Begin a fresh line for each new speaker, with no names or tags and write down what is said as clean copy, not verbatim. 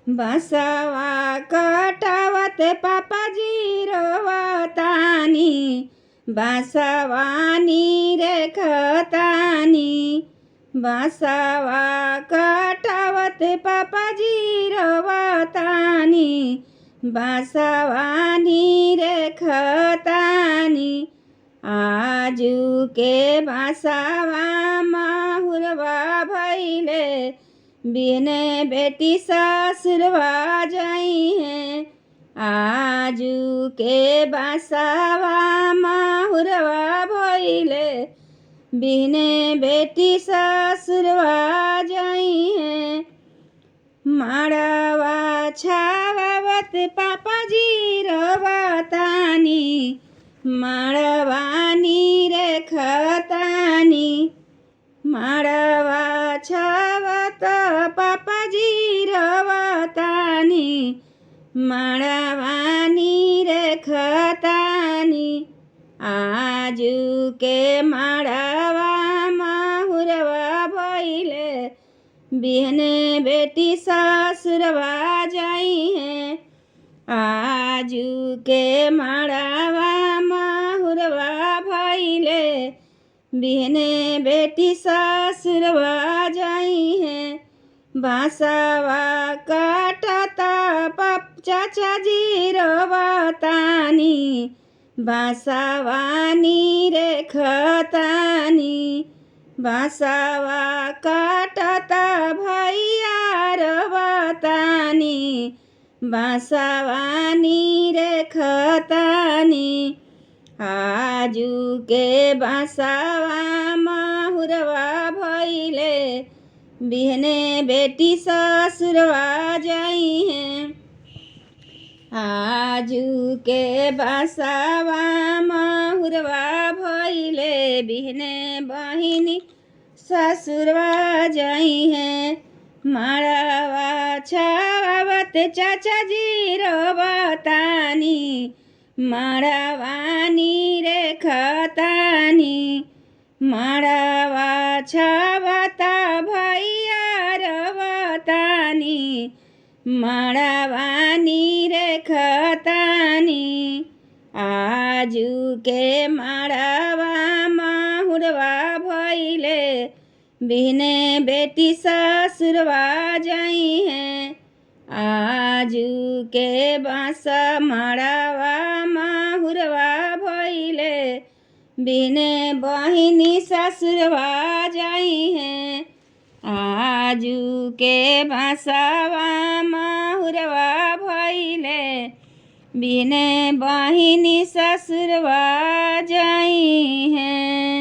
बसवा कटावत पापाजी रोवतानी, बसवानी रेखतानी। बसवा कटावत पापाजी रोवतानी, बसवानी रेखतानी। आजू के बसवा माहुरवा भैले, बिने बेटी ससुरवा जाई हैं। आजू के बसवा माहुरवा भैले, बिने बेटी ससुरवा जाई हैं। माड़वा छावत पापाजी रोवतानी, माड़वानी रेखतानी। माड़वा छावत पापाजी रोवतानी, माड़वानी रेखतानी। आजू के माड़वा माहुरवा भैले, बिहने बेटी ससुरवा जाई हैं। आजू के माड़वा माहुरवा भैले, बिहने बेटी ससुरवा जाई हैं। बसवा काटता चाचा जी रोवतानी, बसवानी रेखतानी। बसवा काटता भैया रोवतानी, बसवानी रेखतानी। आजू के बसवा माहुरवा भैले, बिहने बेटी ससुरवा जाई हैं। आजू के बसवा माहुरवा भैले, बिहने बहिनी ससुरवा जाई हैं। माड़वा छावत चाचा जी रोवतानी, माड़वानी रेखतानी। माड़वा छावत भैया रोवतानी, माड़वानी रेखतानी। आजू के माड़वा माहुरवा भैले, बिहने बेटी ससुरवा जाई हैं। आजू के माड़वा माहुरवा भैले, बिहने बहिनी ससुरवा जाई हैं। आजू के बसवा माहुरवा भैले, बिहने बहिनी ससुरवा जाई हैं।